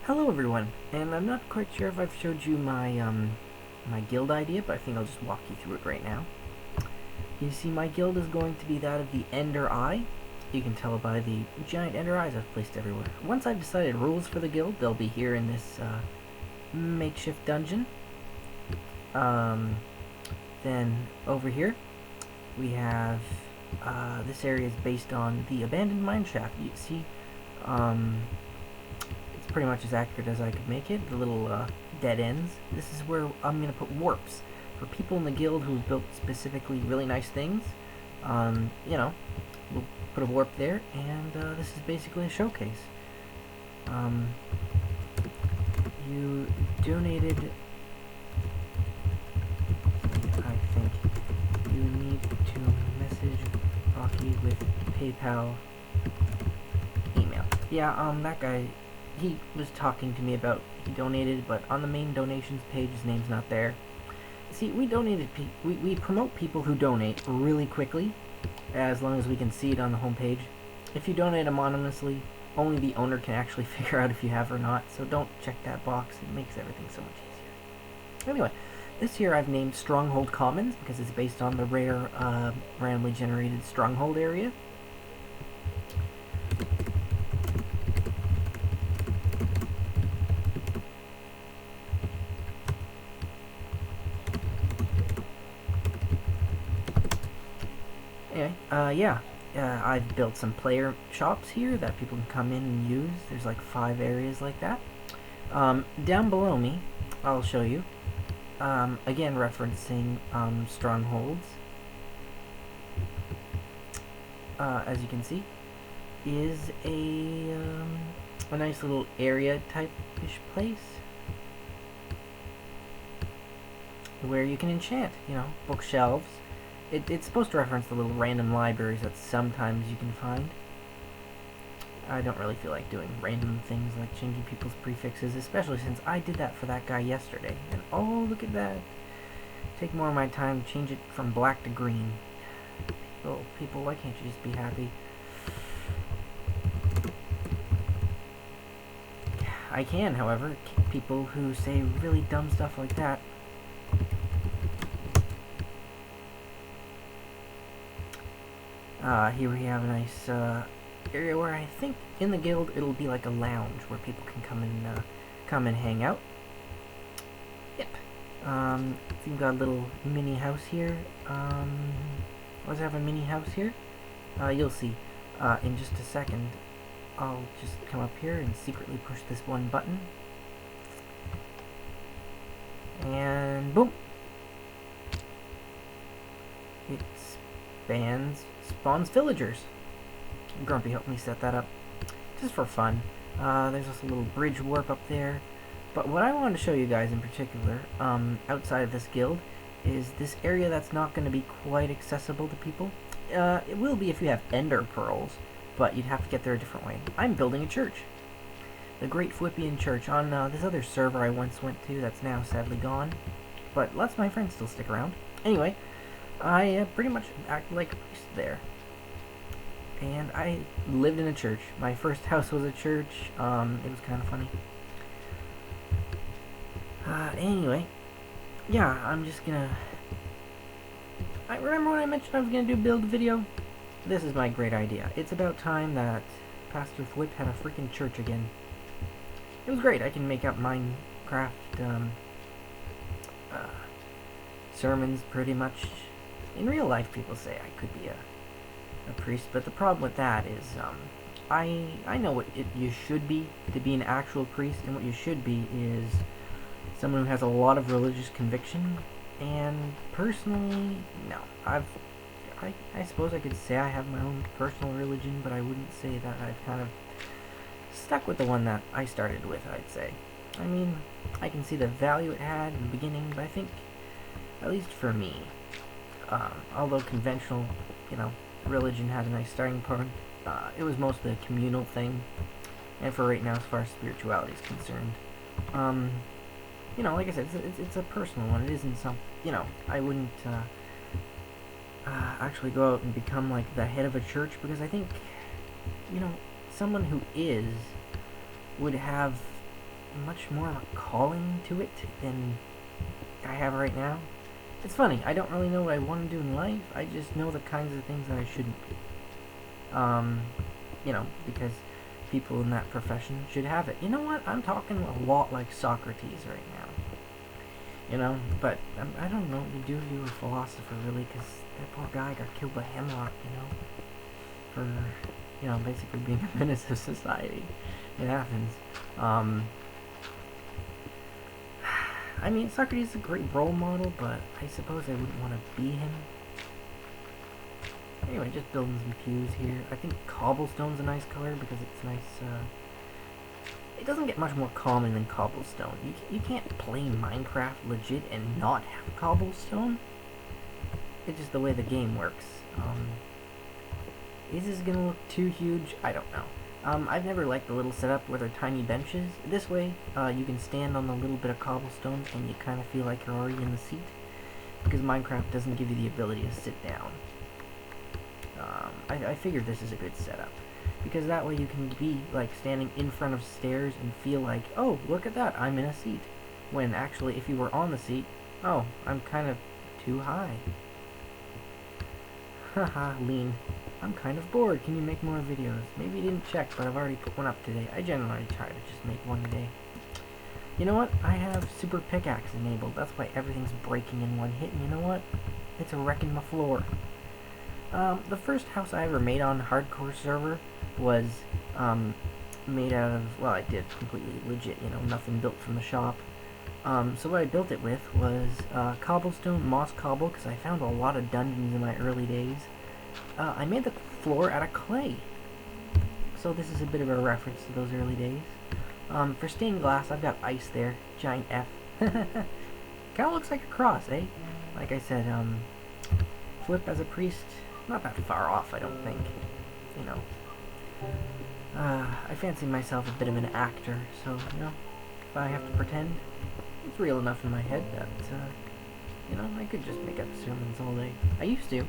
Hello everyone, and I'm not quite sure if I've showed you my guild idea, but I think I'll just walk you through it right now. You see, my guild is going to be that of the Ender Eye. You can tell by the giant Ender Eyes I've placed everywhere. Once I've decided rules for the guild, they'll be here in this makeshift dungeon. Then over here, we have this area is based on the abandoned mineshaft. You see, it's pretty much as accurate as I could make it. The little dead ends. This is where I'm going to put warps for people in the guild who've built specifically really nice things. We'll put a warp there, and this is basically a showcase. You donated, I think you need to message Rocky with PayPal email. Yeah, that guy, he was talking to me about he donated, but on the main donations page his name's not there. See, we promote people who donate really quickly, as long as we can see it on the homepage. If you donate anonymously, only the owner can actually figure out if you have or not, so don't check that box. It makes everything so much easier. Anyway, this here I've named Stronghold Commons because it's based on the rare, randomly generated Stronghold area. Anyway, I've built some player shops here that people can come in and use. There's like 5 areas like that. Down below me, I'll show you, again referencing strongholds, as you can see, is a nice little area type-ish place where you can enchant, bookshelves. It's supposed to reference the little random libraries that sometimes you can find. I don't really feel like doing random things like changing people's prefixes, especially since I did that for that guy yesterday. And oh, look at that. Take more of my time to change it from black to green. Oh, people, why can't you just be happy? I can, however, kick people who say really dumb stuff like that. Here we have a nice area where I think in the guild it'll be like a lounge where people can come and hang out. Yep. We've got a little mini house here. Let's have a mini house here. You'll see in just a second. I'll just come up here and secretly push this one button. And boom! It spawns villagers. Grumpy helped me set that up just for fun. There's also a little bridge warp up there. But what I wanted to show you guys in particular, outside of this guild, is this area that's not going to be quite accessible to people. It will be if you have ender pearls, but you'd have to get there a different way. I'm building a church. The Great Fwippian Church on this other server I once went to that's now sadly gone. But lots of my friends still stick around. Anyway, I pretty much act like a priest there. And I lived in a church. My first house was a church. It was kind of funny. Anyway, yeah, I'm just gonna... I remember when I mentioned I was gonna build a video? This is my great idea. It's about time that Pastor Fwip had a freaking church again. It was great. I can make up Minecraft sermons pretty much. In real life, people say I could be a priest, but the problem with that is I know what you should be to be an actual priest, and what you should be is someone who has a lot of religious conviction. And personally, no. I suppose I could say I have my own personal religion, but I wouldn't say that I've kind of stuck with the one that I started with, I'd say. I mean, I can see the value it had in the beginning, but I think, at least for me, although conventional, religion had a nice starting point, it was mostly a communal thing, and for right now, as far as spirituality is concerned, like I said, it's a personal one. It isn't some, I wouldn't actually go out and become like the head of a church, because I think, someone who would have much more of a calling to it than I have right now. It's funny, I don't really know what I want to do in life, I just know the kinds of things that I shouldn't be. Because people in that profession should have it. You know what? I'm talking a lot like Socrates right now. But I don't know what you do if you were a philosopher, really, because that poor guy got killed by hemlock, for, basically being a menace of society in Athens. I mean, Socrates is a great role model, but I suppose I wouldn't want to be him. Anyway, just building some pews here. I think cobblestone's a nice color because it's nice, it doesn't get much more common than cobblestone. You can't play Minecraft legit and not have cobblestone. It's just the way the game works. Is this gonna look too huge? I don't know. I've never liked the little setup where they're tiny benches. This way, you can stand on the little bit of cobblestone and you kind of feel like you're already in the seat. Because Minecraft doesn't give you the ability to sit down. I figured this is a good setup. Because that way you can be, like, standing in front of stairs and feel like, oh, look at that, I'm in a seat. When actually, if you were on the seat, oh, I'm kind of too high. Haha, Lean. I'm kind of bored. Can you make more videos? Maybe you didn't check, but I've already put one up today. I generally try to just make one a day. You know what? I have Super Pickaxe enabled. That's why everything's breaking in one hit. And you know what? It's wrecking my floor. The first house I ever made on hardcore server was made out of, well, I did completely legit, nothing built from the shop. So what I built it with was cobblestone, moss cobble, because I found a lot of dungeons in my early days. I made the floor out of clay. So this is a bit of a reference to those early days. For stained glass, I've got ice there, giant F. Kinda looks like a cross, eh? Like I said, Flip as a priest, not that far off, I don't think. I fancy myself a bit of an actor, so, if I have to pretend, it's real enough in my head that, I could just make up sermons all day. I used to.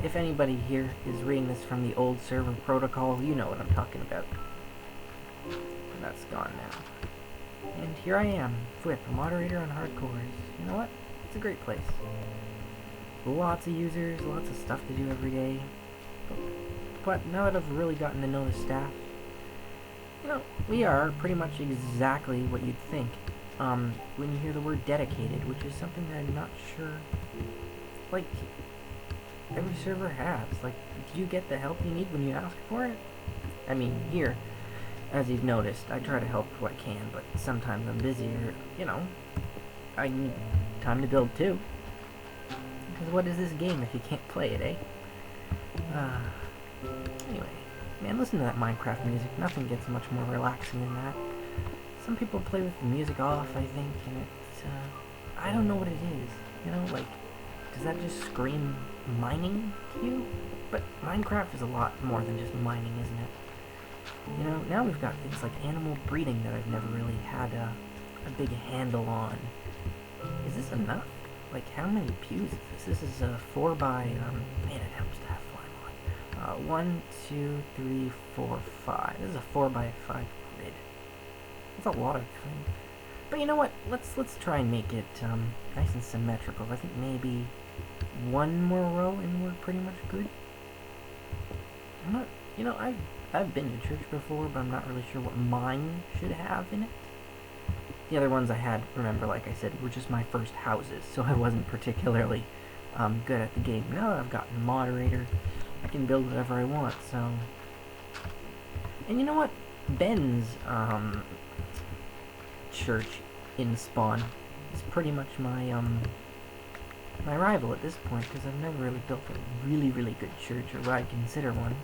If anybody here is reading this from the old server protocol, you know what I'm talking about. That's gone now. And here I am, Fwip, a moderator on Hardcores. You know what? It's a great place. Lots of users, lots of stuff to do every day. But now that I've really gotten to know the staff, we are pretty much exactly what you'd think. When you hear the word dedicated, which is something that I'm not sure, like, every server has. Like, do you get the help you need when you ask for it? I mean, here, as you've noticed, I try to help who I can, but sometimes I'm busy or, I need time to build too. Because what is this game if you can't play it, eh? Anyway, man, listen to that Minecraft music. Nothing gets much more relaxing than that. Some people play with the music off, I think, and it's, I don't know what it is. Like, does that just scream mining to you? But Minecraft is a lot more than just mining, isn't it? Now we've got things like animal breeding that I've never really had a big handle on. Is this enough? Like, how many pews is this? This is a 4 by, man, it helps to have fly on. 1, 2, 3, 4, 5. This is a 4 by 5 grid. That's a lot of things. But you know what? Let's try and make it, nice and symmetrical. I think maybe one more row and we're pretty much good. I'm not, I've been to church before, but I'm not really sure what mine should have in it. The other ones I had, remember, like I said, were just my first houses, so I wasn't particularly good at the game. Now that I've gotten moderator, I can build whatever I want, so... And you know what? Ben's church in Spawn is pretty much my my rival at this point, because I've never really built a really, really good church, or what I'd consider one.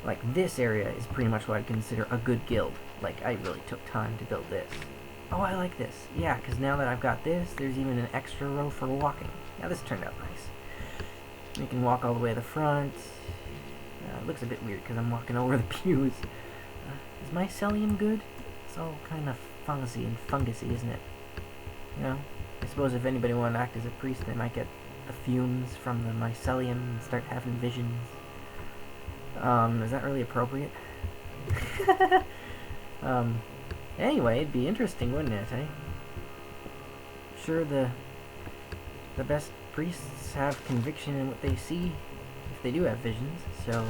Like, this area is pretty much what I'd consider a good guild. Like, I really took time to build this. Oh, I like this. Yeah, because now that I've got this, there's even an extra row for walking. Now, this turned out nice. You can walk all the way to the front. It looks a bit weird because I'm walking over the pews. Is mycelium good? It's all kind of fungusy and fungusy, isn't it? I suppose if anybody wanted to act as a priest, they might get the fumes from the mycelium and start having visions. Is that really appropriate? Anyway, it'd be interesting, wouldn't it, eh? Sure, the best priests have conviction in what they see, if they do have visions, so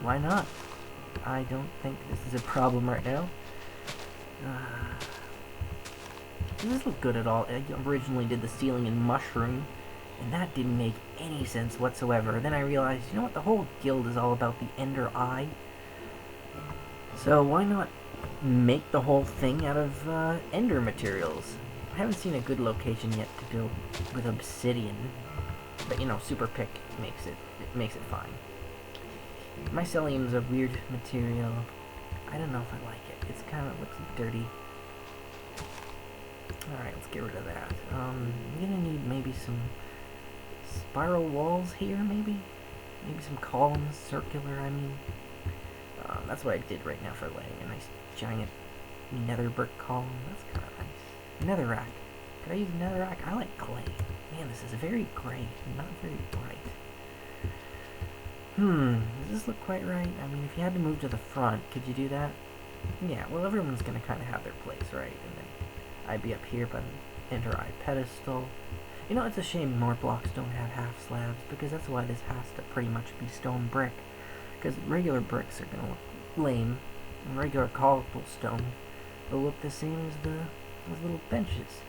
why not? I don't think this is a problem right now. Does this look good at all? I originally did the ceiling in mushroom, and that didn't make any sense whatsoever. Then I realized, you know what, the whole guild is all about the Ender Eye. So why not make the whole thing out of Ender materials? I haven't seen a good location yet to build with obsidian, but you know, super pick makes it fine. Mycelium's a weird material. I don't know if I like it. It's kind of looks dirty. Alright, let's get rid of that. I'm gonna need maybe some spiral walls here, maybe? Maybe some columns, circular, I mean. That's what I did right now for laying a nice giant nether brick column. That's kind of nice. Netherrack. Could I use netherrack? I like clay. Man, this is very gray, not very bright. Does this look quite right? I mean, if you had to move to the front, could you do that? Yeah, well, everyone's gonna kind of have their place, right? And then I'd be up here by the Ender Eye pedestal. You know, it's a shame more blocks don't have half slabs, because that's why this has to pretty much be stone brick. Because regular bricks are gonna look lame, and regular cobblestone will look the same as those little benches.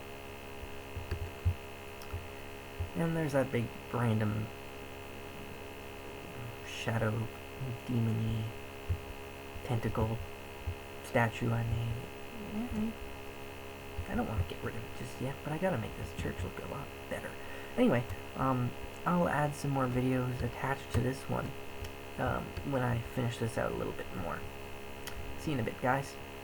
And there's that big random shadow demon-y tentacle statue I made. I don't want to get rid of it just yet, but I gotta make this church look a lot better. Anyway, I'll add some more videos attached to this one when I finish this out a little bit more. See you in a bit, guys.